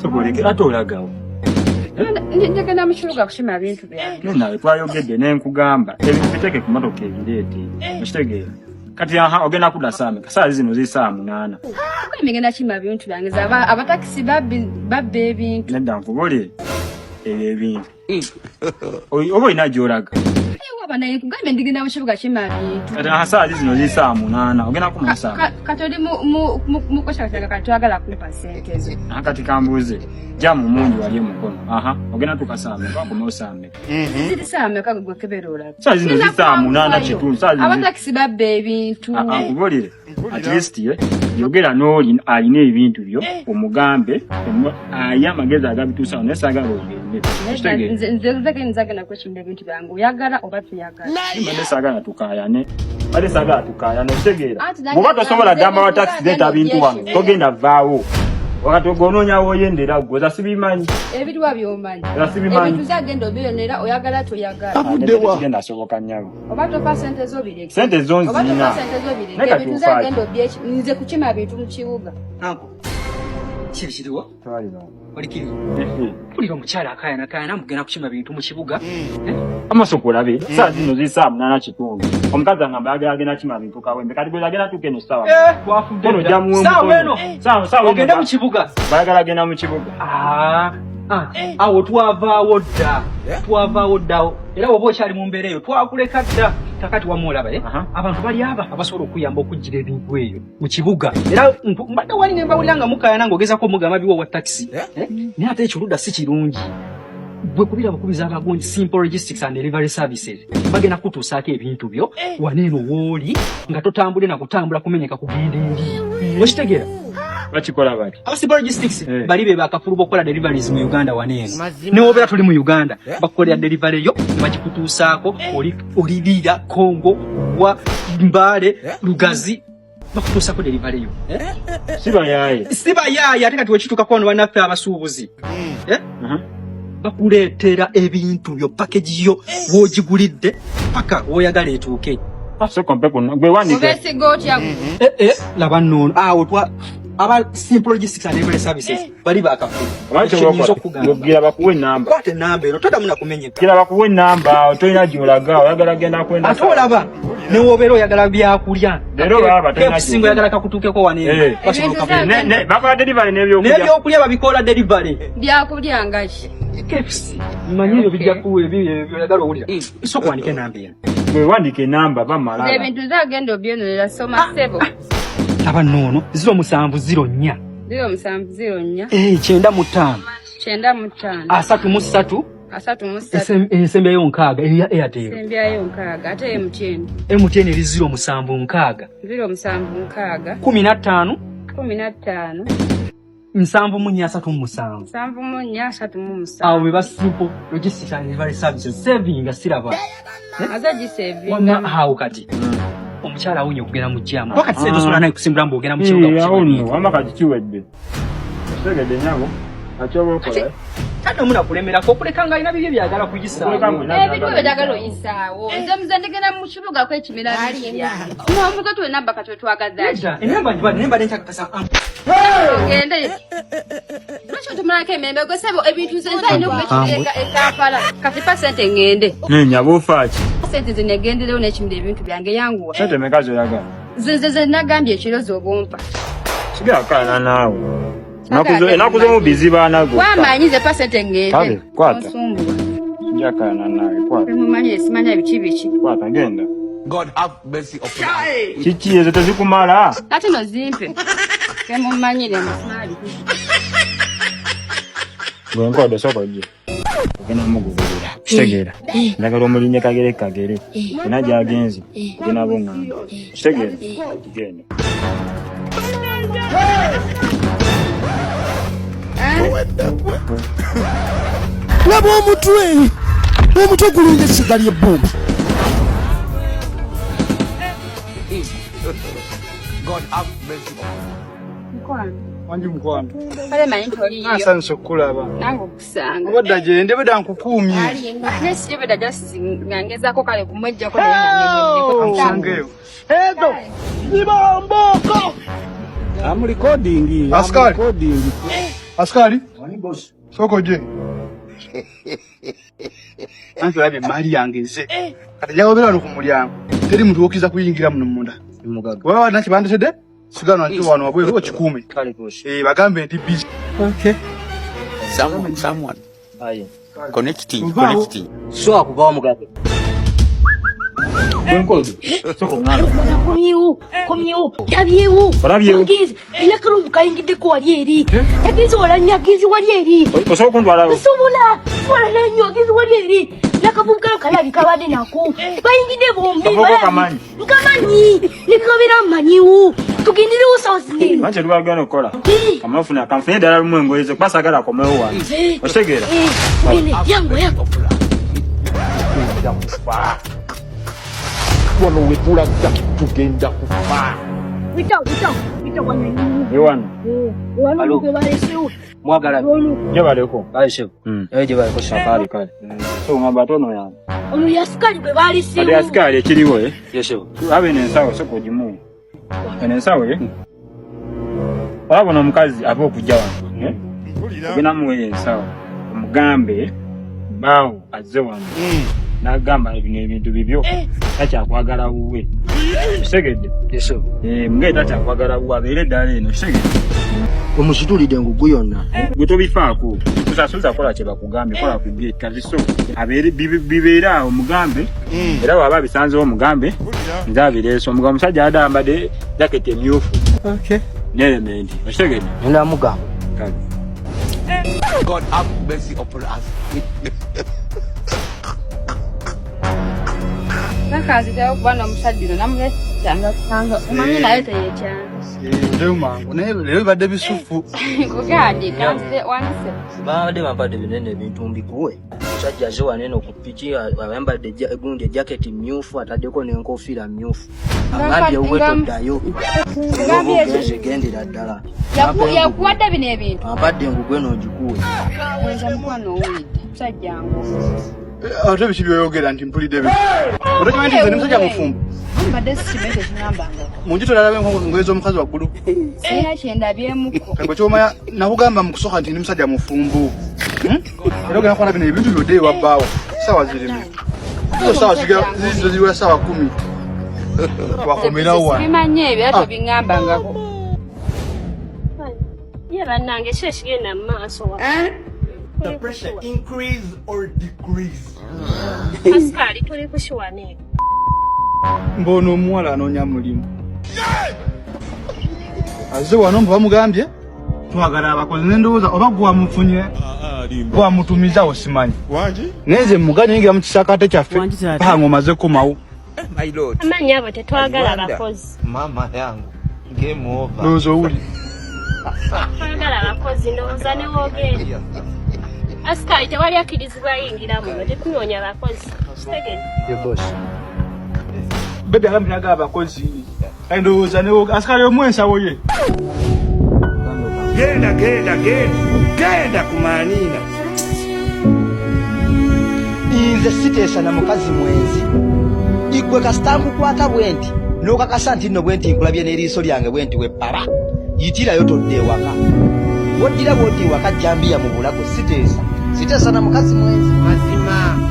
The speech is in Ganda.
Soboleke atolagawo. Ndagenda mu kibuga kushima bintu byange. Nawe twayogedde ne nkugamba ebintu biteke ku motoka ebireete. Okitegeera. Kati ogenda kudasame saa zino zisa 8. Ngenda kima bintu byange zaba abatakisi babbe ebintu. Nedda nkubole ebintu. Obo ina joraga. Bana yekugambe ndigenda mu kibuga kima bintu. Kati saa zino zisa 8 ogenda kumusanga. Katoli mu koshaka katwagala kulipa sente zo. Kati kambuze. Jamu mungi wali mukono. Ogenda tukasame kwa kumusame. Same kagwe keberola. Saa zino zisa 8 kitundu. Saa zino abatakisi babbe ebintu. Kubolire. At least yogera noli alina ebintu byo omugambe ayamageza agabitusa onesaga ogende. Nze na kwechinde ebintu byange oyagala oba tuyagala. Mane saga tukayane. Bale saga tukayane otegeera. Muba tosobola gamba wa taxi data bintu wano. Togenda vaawo. Wakati ogononya woyendera gwoza sibimanyi. Ebitwa byomanyi. Sibimanyi. Ebintu zagenda obiyonera oyagala tuyagala. Abuddewa. Genda soboka nyawo. Oba topa sente zo bireke. Sente zonzi oba nina. topa sente zo bireke. Ebintu zagenda obyechi nze kukima bintu mu kibuga. Anko. Kiriwa? Twalira. Olikiri. Kulira omukyala akayana mugenda kukima bintu mu kibuga. Amasokola be. Saa zino zisa 8 kitundu. Omukazi angamba agenda kima bintu kawembe. Kati bwe agenda tukeno sawa. Wafudde. Kono jamu sawa eno. Sawa. Ogenda mu kibuga. Bayagala agenda mu kibuga. Awo twavaawo dda. Era oba okyali mu mbeera eyo twakuleka dda. Kakati wamulaba abantu bali abasobola okuyamba okujjira ebintu eyo mu kibuga. Era mbadde wali ne mbawulira nga mukayana ng'ogezako omugamba biwo wa taxi. Naye ate ekirudda si kirungi. Bwe kubira bakubiza abagonji Simple Logistics and Delivery Services bagenda kutuusaako ebintu byo waneeno wooli nga totambule na kutambula kumenyeka kugenda endi. Okitegeera? Bakikola bali. Simple Logistics bali be bakafulu bokola deliveries mu Uganda waneeno. Ne wobera tuli mu Uganda bakolera delivery yo bagikutuusaako olidira Kongo wa Mbale Lugazi bakutuusaako delivery yo. Siba yaaye ate kati wekituuka kwano bannaffe abasuubuzi. Bakuleetera ebintu byo package yo wogigulidde paka woyagala etuuke. Gwe wandike. Laba nnono awo aba Simple Logistics and Delivery Services bali bakafulu. Gira bakuwe namba. Kwate namba eno todamuna kumenyeka. Gira bakuwe namba otolina gyolaga oyagala genda kwenda. Ate olaba ne wobeera oyagala byakulya. Leero baba tolina singo oyagala kakutuukeko waneeno. Ne bakola delivery n'ebyokulya babikola delivery. Byakulya ngaki. KFC. Manyi ebyo bijja kuwe byagala owulira. Isoko wandike namba eno. Gwe wandike namba bamala. Ebintu zagenda obyonera soma sebo. Aba nnono 0704 0704 95 93 Esembyayo nkaaga eya Airtel. Esembyayo nkaaga ate MTN. MTN eri 0706 15 15 7437. Awo beba Simple Logistics and Delivery Services saving asiraba. Azaji saving. Wama hawo kati. Omukyala awunye okugenda mu jjamu. Wakati sente sola naye kusimbula mbu ogenda mu kibuga ku kibuga. Wama kati kiwedde. Segede nyabo. Achobo kola. Tata muna kulemerako okulekanga alina bibye byagala kuyisaawo. Ebintu byagala oyisaawo. Nze muzandegera mu kibuga kwekimira bibya. N'omugato we namba katwe twagaza. Enamba nentakakasa. Ogende. Lwaki otumulako emembe gwe sebo ebintu ze nzalina okubekireka Kampala. Kati pasente ngende. Nyabo faaki. Sente zinegenderewo n'ekimira ebintu byange yanguwa. Sente mekazo oyagala. Ze nagambye ekirozo obumpa. Sigakana naawe. Nakuzo mu biziba nago. Wamanyi ze pasente ngende. Kale, kwata. Njakana nawe kwata. Mumanyi simanya biki. Kwata genda. God have mercy upon us. Kiki ezo tezikumala. Kati no zimpe. Mumanyire musmali. Gwe nkodo sokoje. Ogenda mugugulira. Kitegeera. Ndagala omulinye kagere. Ina jagenzi. Gena bonganga. Kitegeera. Genda. Laba omutwe gulunga essiga ly'ebbumba. God have mercy upon us. Wanji mkwano. Kale manyi toliyo. Asanso kulaba. Nango kusanga. Obadda gende beda nkukumye. Nesi beda just ngangezako kale kumwejjako ne Sangeyo. Ezo zibomboko. I'm recording. Askari. Askari. Soko je. Antu labe mali yangeze. Kati yagobera no kumulyango. Teri muntu okiza kuyingira muno munda. Mugaga. Wewe na kibande sede? Sigano antu wano wabwe ro 10. Kale koshi. Bagambe ndi busy. Okay. Someone. Aye. Connecting. So akubawa mugaga. Soko ngalo. Komyewo. Yabyewo. Olabyewo. Ina karu kayingide ko walieri. Yagize walanyagize walieri. Osoko kundwala. Sobola. Wala nanyagize walieri. Nakabuka kalabi kabade nako. Bayingide bombi. Aboko kamanyi. Nkamanyi. Nikabira manyiwo. Tugindire usawasine. Manje lubagana okola. Amafuna akamfune dala lumwengo ezo kwasagala komewo wano. Otegera. Yango. Wano wetulaga tugenda kufa. Wita wanyu. Yewana. Wano kubalesho. Mwagala. Jebaleko. Aisho. Eje bali ko Safari kale. So ngamba tono ya. Ono yasikali bwe balesho. Ali asikali ekiriwo Yesho. Abe nensawo soko jimu. Nensawo Wabona omukazi aba okujja wano. Ogena muwe ensawo. Omugambe bawo azze wano. Nagamba ebintu bibyo. Takyakwagala wuwe. Segedde. Yesho. Mugenda takyakwagala wuwe abeere ddala eno. Segedde. Omusitulide ngugu yonna. Gwe tobifaako. Tusasuza kola kye bakugambye kola ku gate kaziso. Abeere bibeera awo mugambe. Era waba bisanzewo omugambe. Nzabireeso omugambe omusajja adambadde jacket emyufu. Okay. N'element. Segedde. Nda mugamba. Kale. God have mercy upon us. Nakazi dawo kubana omusajja namule cyangwa kanga. Umanye nayo tayechana. Ndio mangu. Leo badde bisufu. Kugadi kanze wanse. Baade bambadde binene ebintu mbikuwe. Omusajja aze wanene okupiki ayambadde egundi jacket myufu ataddeko n'enkofiira myufu. Agambye wetoddayo. Ngambye gendera ddala. Yakuwadde bino ebintu. Abadde ngugwe n'ogikuwe. Wenza mukwano owulidde. Musajja ngo. Ate biki byoyogera nti mpulidde biki. Otakimanyi nti musajja mufumbo. Mbadde sikimete kinambanga. Munjito lalabe ngoyeza omukazi waggulu. Era kyendabyemuko. Kangwe kyomanya nakugamba mu kusooka nti ndi musajja mufumbo. Era ogenda kukola bino ebintu byodde ewabbaawo. Sawa zirimu. Zo sawa ziwera sawa 10. Wakomerawo wano. Bimanye ebyo ate bingambangako. Ye bannange kyo ekigenda mu maaso wa. The pressure increase or decrease? Asikali tuli kushiwane. Mbono omuwala anoonya mulimu. Azze wano mba bamugambye twagala abakozi n'endowooza oba gwamufunye gwamutumizawo simanyi. Neze mugani yingira mu kisakate kyaffe panga omaze kumawo. Amanyi abo tetwagala abakozi. Mama yangu. Game over. Ndowooza owuli. Twagala abakozi ndowooza ne woogenda. Asikali tewali akkirizibwa yingira muno tetunoonya abakozi. Ye boss. Bebe agambiraga abakozi. Ndowooza ne woogenda. Asikali omwensawo ye. Genda kumanina. Inze siteesa na mukazi mwenzi. Igwe kastambu kwata bwenti. Nokakasa nti nno bwenti nkulabye n'eriiso lyange bwenti weppala. Yitirayo todde ewaka. Woddira bwoti waka jambiya mu bulago siteesa. Siteesa na mukazi mwenzi. Mazima.